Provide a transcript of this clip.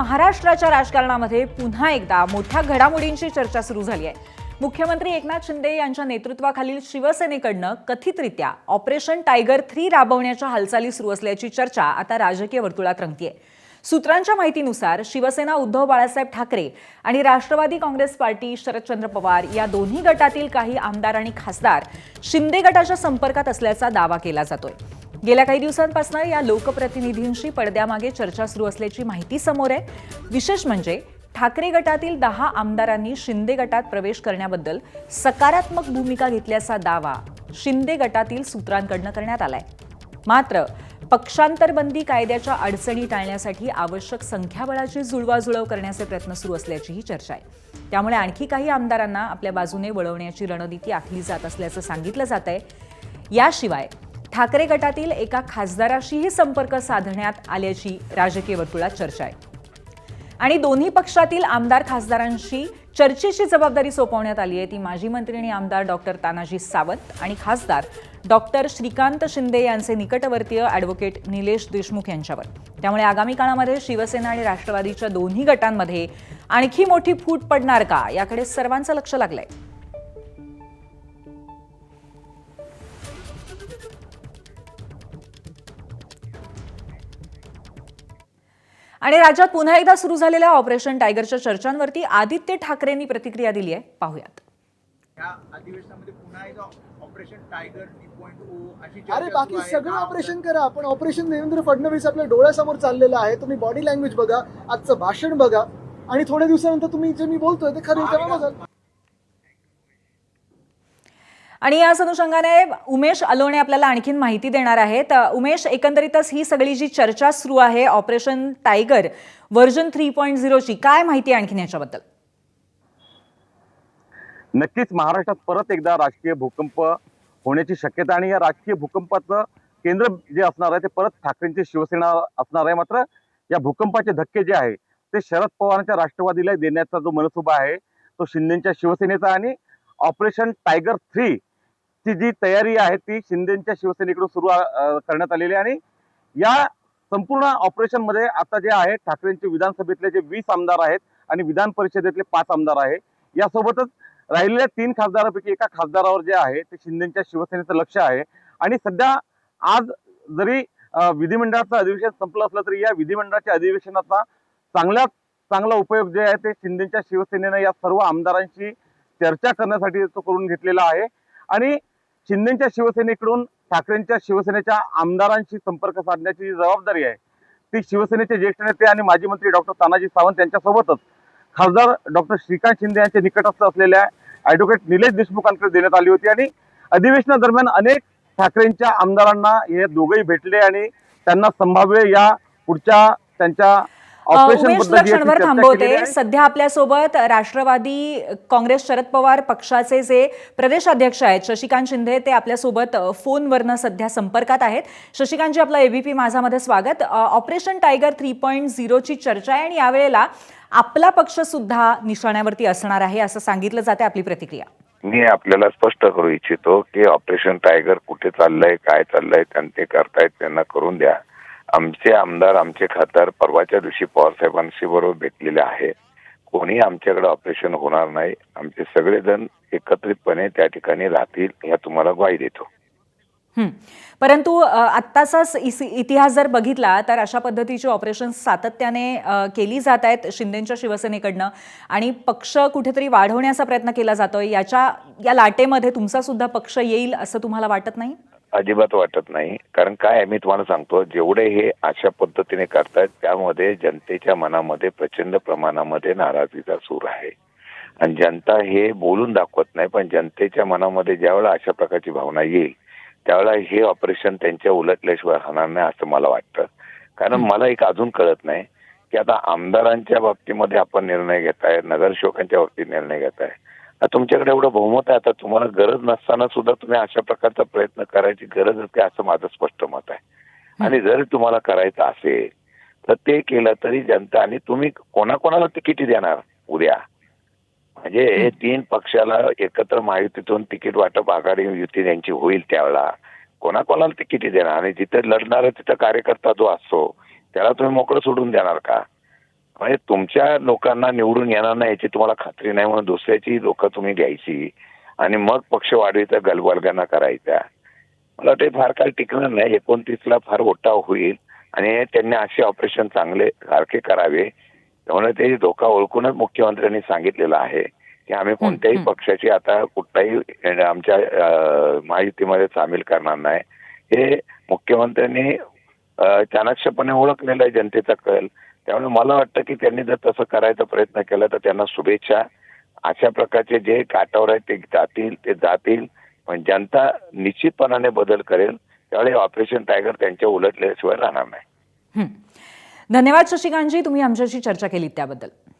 महाराष्ट्राच्या राजकारणामध्ये पुन्हा एकदा मोठ्या घडामोडींची चर्चा सुरू झाली आहे। मुख्यमंत्री एकनाथ शिंदे यांच्या नेतृत्वाखालील शिवसेनेकडनं कथितरित्या ऑपरेशन टायगर 3 राबवण्याच्या हालचाली सुरू असल्याची चर्चा आता राजकीय वर्तुळात रंगतीये। सूत्रांच्या माहितीनुसार शिवसेना उद्धव बाळासाहेब ठाकरे आणि राष्ट्रवादी काँग्रेस पार्टी शरदचंद्र पवार या दोन्ही गटातील काही आमदार आणि खासदार शिंदे गटाच्या संपर्कात असल्याचा दावा केला जातोय। गेल्या काही दिवसांपासून या लोकप्रतिनिधींशी पडद्यामागे चर्चा सुरू असल्याची माहिती समोर आहे। विशेष म्हणजे ठाकरे गटातील 10 आमदारांनी शिंदे गटात प्रवेश करण्याबद्दल सकारात्मक भूमिका घेतल्याचा दावा शिंदे गटातील सूत्रांकडून करण्यात आलाय। मात्र पक्षांतरबंदी कायद्याच्या अडचणी टाळण्यासाठी आवश्यक संख्याबळाची जुळवाजुळव करण्याचे प्रयत्न सुरू असल्याचीही चर्चा आहे। त्यामुळे आणखी काही आमदारांना आपल्या बाजूने वळवण्याची रणनीती आखली जात असल्याचं सांगितलं जात आहे। याशिवाय ठाकरे गटातील एका खासदाराशीही संपर्क साधण्यात आल्याची राजकीय वर्तुळात चर्चा आहे आणि दोन्ही पक्षातील आमदार खासदारांशी चर्चेची जबाबदारी सोपवण्यात आली आहे। ती माजी मंत्री आणि आमदार डॉक्टर तानाजी सावंत आणि खासदार डॉक्टर श्रीकांत शिंदे यांचे निकटवर्तीय ॲडव्होकेट निलेश देशमुख यांच्यावर। त्यामुळे आगामी काळामध्ये शिवसेना आणि राष्ट्रवादीच्या दोन्ही गटांमध्ये आणखी मोठी फूट पडणार का याकडे सर्वांचं लक्ष लागलंय। आणि राज्यात पुन्हा एकदा सुरू झालेल्या ऑपरेशन टायगरच्या चर्चांवरती आदित्य ठाकरेंनी प्रतिक्रिया दिली आहे, पाहूयात। या अधिवेशनामध्ये पुन्हा एकदा ऑपरेशन टायगर 3.0 अशी चर्चा अरे बाकी सगळं ऑपरेशन करा, पण ऑपरेशन देवेंद्र फडणवीस आपल्या डोळ्यासमोर चाललेलं आहे। तुम्ही बॉडी लँग्वेज बघा, आजचं भाषण बघा आणि थोड्या दिवसानंतर तुम्ही जे मी बोलतोय ते खरं तेव्हा बघाल। आणि याच अनुषंगाने उमेश अलोणे आपल्याला आणखीन माहिती देणार आहेत। उमेश, एकंदरीतच ही सगळी जी चर्चा सुरू आहे ऑपरेशन टायगर व्हर्जन 3.0 ची, काय माहिती आणखीन याच्याबद्दल? नक्कीच महाराष्ट्रात परत एकदा राजकीय भूकंप होण्याची शक्यता आणि या राजकीय भूकंपाचं केंद्र जे असणार आहे ते परत ठाकरेंची शिवसेना असणार आहे। मात्र या भूकंपाचे धक्के जे आहे ते शरद पवारांच्या राष्ट्रवादीला देण्याचा जो मनसुबा आहे तो शिंदेच्या शिवसेनेचा आणि ऑपरेशन टायगर 3 ची जी तयारी आहे ती शिंदेच्या शिवसेनेकडून सुरू करण्यात आलेली आहे। आणि या संपूर्ण ऑपरेशन मध्ये आता जे आहे ठाकरेंचे विधानसभेतले जे 20 आमदार आहेत आणि विधान परिषदेतले 5 आमदार आहे, यासोबतच राहिलेल्या 3 खासदारांपैकी एका खासदारावर जे आहे ते शिंदेच्या शिवसेनेचं लक्ष आहे। आणि सध्या आज जरी विधिमंडळाचं अधिवेशन संपलं असलं तरी या विधिमंडळाच्या अधिवेशनाचा चांगला उपयोग जे आहे ते शिंदेच्या शिवसेनेनं या सर्व आमदारांशी चर्चा करण्यासाठी तो करून घेतलेला आहे। आणि शिंदेच्या शिवसेनेकडून ठाकरेंच्या शिवसेनेच्या आमदारांशी संपर्क साधण्याची जबाबदारी आहे ती शिवसेनेचे ज्येष्ठ नेते आणि माजी मंत्री डॉक्टर तानाजी सावंत यांच्यासोबतच खासदार डॉक्टर श्रीकांत शिंदे यांचे निकटस्थ असलेल्या ॲडव्होकेट निलेश देशमुखांकडे देण्यात आली होती। आणि अधिवेशनादरम्यान अनेक ठाकरेंच्या आमदारांना हे दोघेही भेटले आणि त्यांना संभाव्य या पुढच्या त्यांच्या क्षणभर थांबवते। सध्या आपल्यासोबत राष्ट्रवादी काँग्रेस शरद पवार पक्षाचे जे प्रदेश अध्यक्ष आहेत शशिकांत शिंदे ते आपल्यासोबत फोनवरनं सध्या संपर्कात आहेत। शशिकांतजी, आपलं एबीपी माझामध्ये स्वागत। ऑपरेशन टायगर 3.0 ची चर्चा आहे आणि यावेळेला आपला पक्ष सुद्धा निशाण्यावरती असणार आहे असं सांगितलं जाते, आपली प्रतिक्रिया? मी आपल्याला स्पष्ट करू इच्छितो की ऑपरेशन टायगर कुठे चाललंय, काय चाललंय, त्यांचे करतायत त्यांना करून द्या। आमचे आमदार आमचे खासदार परवाच्या दिवशी पवार साहेबांशी बरोबर भेटलेले आहे। कोणी आमच्याकडे ऑपरेशन होणार नाही, आमचे सगळेजण एकत्रितपणे त्या ठिकाणी राहतील, या तुम्हाला ग्वाही देतो। परंतु आत्ताचाच इतिहास जर बघितला तर अशा पद्धतीची ऑपरेशन सातत्याने केली जात आहेत शिंदेच्या शिवसेनेकडनं आणि पक्ष कुठेतरी वाढवण्याचा प्रयत्न केला जातोय। या लाटेमध्ये तुमचा सुद्धा पक्ष येईल असं तुम्हाला वाटत नाही? अजिबात वाटत नाही। कारण काय आहे, मी तुम्हाला सांगतो, जेवढे हे अशा पद्धतीने करतायत त्यामध्ये जनतेच्या मनामध्ये प्रचंड प्रमाणामध्ये नाराजीचा सूर आहे आणि जनता हे बोलून दाखवत नाही, पण जनतेच्या मनामध्ये ज्यावेळेला अशा प्रकारची भावना येईल त्यावेळेला हे ऑपरेशन त्यांच्या उलटल्याशिवाय राहणार नाही असं मला वाटतं। कारण मला एक अजून कळत नाही की आता आमदारांच्या बाबतीमध्ये आपण निर्णय घेताय, नगरसेवकांच्या बाबतीत निर्णय घेताय, तुमच्याकडे एवढं बहुमत आहे, आता तुम्हाला गरज नसताना सुद्धा तुम्ही अशा प्रकारचा प्रयत्न करायची गरज असते असं माझं स्पष्ट मत आहे। आणि जर तुम्हाला करायचं असेल तर ते केलं तरी जनता, आणि तुम्ही कोणाकोणाला तिकीट देणार उद्या, म्हणजे 3 पक्षाला एकत्र महायुतीतून तिकीट वाटप आघाडी युती यांची होईल त्यावेळेला कोणाकोणाला तिकीट देणार आणि जिथे लढणार तिथं कार्यकर्ता जो असतो त्याला तुम्ही मोकळं सोडून देणार का? म्हणजे तुमच्या लोकांना निवडून येणार नाही याची तुम्हाला खात्री नाही म्हणून दुसऱ्याची लोक तुम्ही घ्यायची आणि मग पक्ष वाढवायचा गलबलगाना करायचा. मला वाटतं फार काळ टिकणार नाही. 29ला फार मोठा होईल आणि त्यांनी असे ऑपरेशन चांगले सारखे करावे. त्यामुळे ते धोका ओळखूनच मुख्यमंत्र्यांनी सांगितलेलं आहे की आम्ही कोणत्याही पक्षाची आता कुठलाही आमच्या महायुतीमध्ये सामील करणार नाही. हे मुख्यमंत्र्यांनी चाणक्यपणे ओळखलेलं आहे, जनतेचा कल. त्यामुळे मला वाटतं की त्यांनी जर तसं करायचा प्रयत्न केला तर त्यांना शुभेच्छा. अशा प्रकारचे जे काटावर आहेत ते जातील पण जनता निश्चितपणाने बदल करेल. त्यावेळी ऑपरेशन टायगर त्यांच्या उलटल्याशिवाय राहणार नाही. धन्यवाद शशिकांतजी, तुम्ही आमच्याशी चर्चा केली त्याबद्दल.